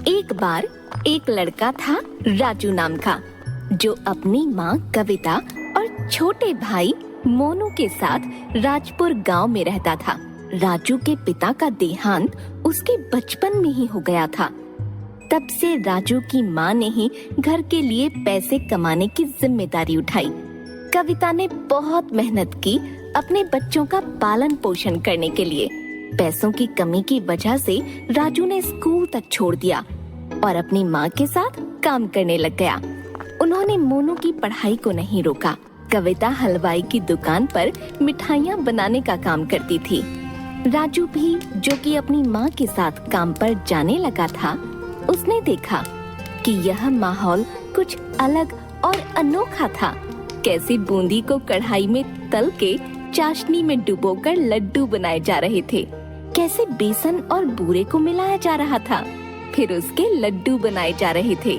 एक बार एक लड़का था राजू नाम का, जो अपनी माँ कविता और छोटे भाई मोनू के साथ राजपुर गांव में रहता था। राजू के पिता का देहांत उसके बचपन में ही हो गया था। तब से राजू की माँ ने ही घर के लिए पैसे कमाने की जिम्मेदारी उठाई। कविता ने बहुत मेहनत की अपने बच्चों का पालन पोषण करने के लिए। पैसों की कमी की वजह से राजू ने स्कूल तक छोड़ दिया और अपनी माँ के साथ काम करने लग गया। उन्होंने मोनू की पढ़ाई को नहीं रोका। कविता हलवाई की दुकान पर मिठाइयाँ बनाने का काम करती थी। राजू भी, जो कि अपनी माँ के साथ काम पर जाने लगा था, उसने देखा कि यह माहौल कुछ अलग और अनोखा था। कैसे बूंदी को कढ़ाई में तल के चाशनी में डुबोकर लड्डू बनाए जा रहे थे, कैसे बेसन और बूरे को मिलाया जा रहा था, फिर उसके लड्डू बनाए जा रहे थे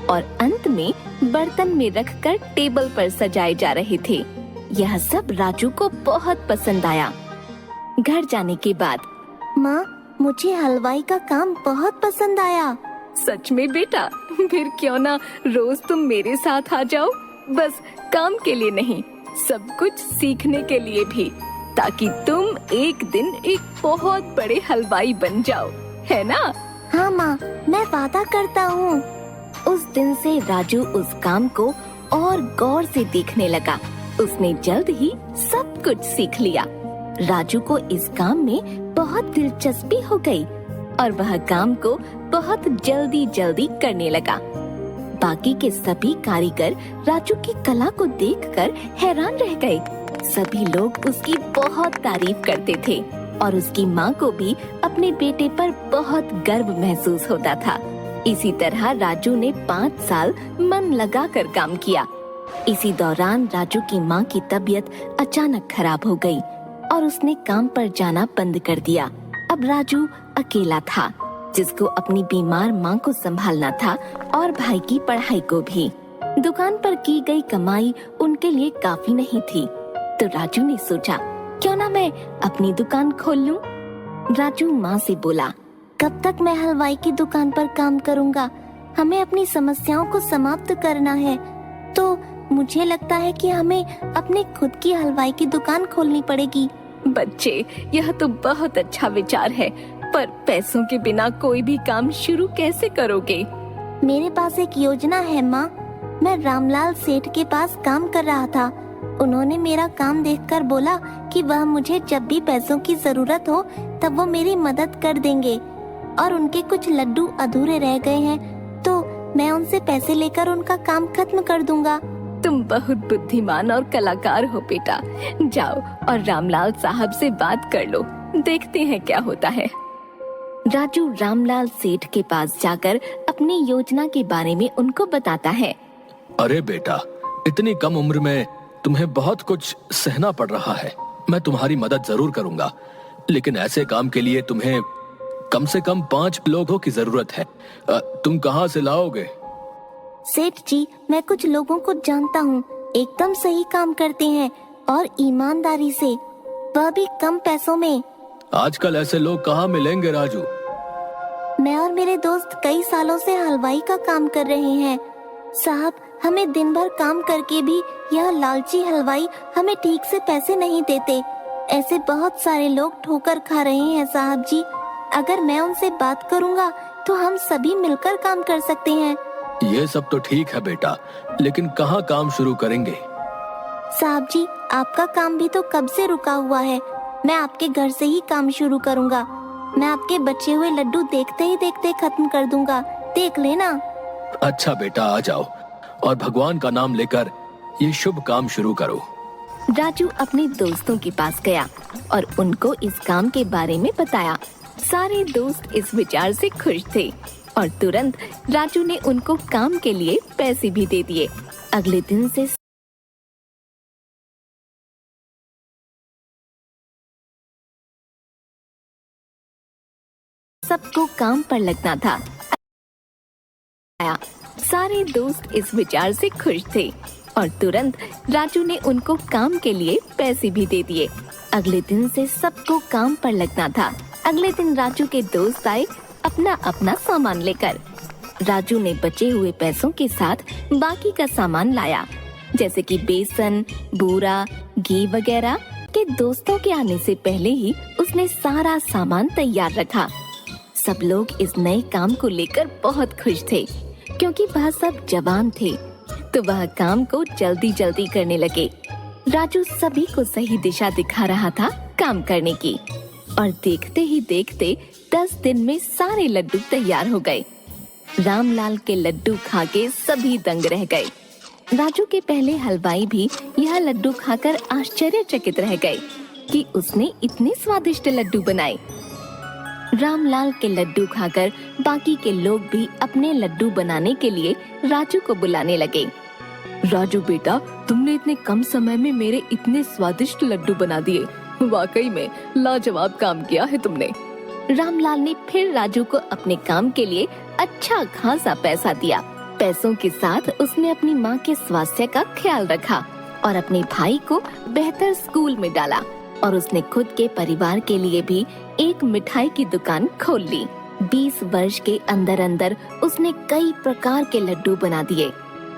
और अंत में बर्तन में रखकर टेबल पर सजाए जा रहे थे। यह सब राजू को बहुत पसंद आया। घर जाने के बाद, माँ, मुझे हलवाई का काम बहुत पसंद आया। सच में बेटा? फिर क्यों ना रोज तुम मेरे साथ आ जाओ, बस काम के लिए नहीं, सब कुछ सीखने के लिए भी, ताकि तुम एक दिन एक बहुत बड़े हलवाई बन जाओ, है ना? हाँ माँ, मैं वादा करता हूँ। उस दिन से राजू उस काम को और गौर से देखने लगा। उसने जल्द ही सब कुछ सीख लिया। राजू को इस काम में बहुत दिलचस्पी हो गई और वह काम को बहुत जल्दी करने लगा। बाकी के सभी कारीगर राजू की कला को देखकर हैरान रह गए। सभी लोग उसकी बहुत तारीफ करते थे और उसकी माँ को भी अपने बेटे पर बहुत गर्व महसूस होता था। इसी तरह राजू ने 5 साल मन लगाकर काम किया। इसी दौरान राजू की माँ की तबीयत अचानक खराब हो गई और उसने काम पर जाना बंद कर दिया। अब राजू अकेला था, जिसको अपनी बीमार माँ को संभालना था और भाई की पढ़ाई को भी। दुकान पर की गई कमाई उनके लिए काफी नहीं थी, तो राजू ने सोचा, क्यों ना मैं अपनी दुकान खोल लूं। राजू माँ से बोला, कब तक मैं हलवाई की दुकान पर काम करूँगा? हमें अपनी समस्याओं को समाप्त करना है, तो मुझे लगता है कि हमें अपनी खुद की हलवाई की दुकान खोलनी पड़ेगी। बच्चे, यह तो बहुत अच्छा विचार है, पर पैसों के बिना कोई भी काम शुरू कैसे करोगे? मेरे पास एक योजना है माँ। मैं रामलाल सेठ के पास काम कर रहा था। उन्होंने मेरा काम देखकर बोला कि वह मुझे जब भी पैसों की जरूरत हो तब वो मेरी मदद कर देंगे, और उनके कुछ लड्डू अधूरे रह गए हैं, तो मैं उनसे पैसे लेकर उनका काम खत्म कर दूंगा। तुम बहुत बुद्धिमान और कलाकार हो बेटा। जाओ और रामलाल साहब से बात कर लो, देखते हैं क्या होता है। राजू रामलाल सेठ के पास जाकर अपनी योजना के बारे में उनको बताता है। अरे बेटा, इतनी कम उम्र में तुम्हें बहुत कुछ सहना पड़ रहा है। मैं तुम्हारी मदद जरूर करूंगा, लेकिन ऐसे काम के लिए तुम्हें कम से कम 5 लोगों की जरूरत है। तुम कहाँ से लाओगे? सेठ जी, मैं कुछ लोगों को जानता हूँ, एकदम सही काम करते हैं और ईमानदारी से, वह भी कम पैसों में। आजकल ऐसे लोग कहाँ मिलेंगे राजू? मैं और मेरे दोस्त कई सालों से हलवाई का काम कर रहे हैं साहब। हमें दिन भर काम करके भी यह लालची हलवाई हमें ठीक से पैसे नहीं देते। ऐसे बहुत सारे लोग ठोकर खा रहे हैं साहब जी। अगर मैं उनसे बात करूँगा तो हम सभी मिलकर काम कर सकते हैं। ये सब तो ठीक है बेटा, लेकिन कहाँ काम शुरू करेंगे? साहब जी, आपका काम भी तो कब से रुका हुआ है। मैं आपके घर से ही काम शुरू करूँगा। मैं आपके बचे हुए लड्डू देखते ही देखते खत्म कर दूंगा, देख लेना। अच्छा बेटा, आ जाओ और भगवान का नाम लेकर ये शुभ काम शुरू करो। राजू अपने दोस्तों के पास गया और उनको इस काम के बारे में बताया। सारे दोस्त इस विचार से खुश थे और तुरंत राजू ने उनको काम के लिए पैसे भी दे दिए। अगले दिन से सबको काम पर लगना था। सारे दोस्त इस विचार से खुश थे और तुरंत राजू ने उनको काम के लिए पैसे भी दे दिए। अगले दिन से सबको काम पर लगना था। अगले दिन राजू के दोस्त आए अपना अपना सामान लेकर। राजू ने बचे हुए पैसों के साथ बाकी का सामान लाया, जैसे कि बेसन, बूरा, घी वगैरह के दोस्तों के आने से पहले ही उसने सारा सामान तैयार रखा। सब लोग इस नए काम को लेकर बहुत खुश थे, क्योंकि वह सब जवान थे, तो वह काम को जल्दी जल्दी करने लगे। राजू सभी को सही दिशा दिखा रहा था काम करने की, और देखते ही देखते 10 दिन में सारे लड्डू तैयार हो गए। रामलाल के लड्डू खा के सभी दंग रह गए। राजू के पहले हलवाई भी यह लड्डू खाकर आश्चर्यचकित रह गए कि उसने इतने स्वादिष्ट लड्डू बनाए। रामलाल के लड्डू खाकर बाकी के लोग भी अपने लड्डू बनाने के लिए राजू को बुलाने लगे। राजू बेटा, तुमने इतने कम समय में मेरे इतने स्वादिष्ट लड्डू बना दिए। वाकई में लाजवाब काम किया है तुमने। रामलाल ने फिर राजू को अपने काम के लिए अच्छा खासा पैसा दिया। पैसों के साथ उसने अपनी माँ के स्वास्थ्य का ख्याल रखा और अपने भाई को बेहतर स्कूल में डाला, और उसने खुद के परिवार के लिए भी एक मिठाई की दुकान खोल ली। 20 वर्ष के अंदर अंदर उसने कई प्रकार के लड्डू बना दिए।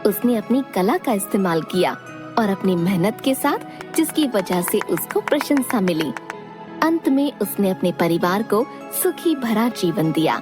उसने अपनी कला का इस्तेमाल किया और अपनी मेहनत के साथ, जिसकी वजह से उसको प्रशंसा मिली। अंत में उसने अपने परिवार को सुखी भरा जीवन दिया।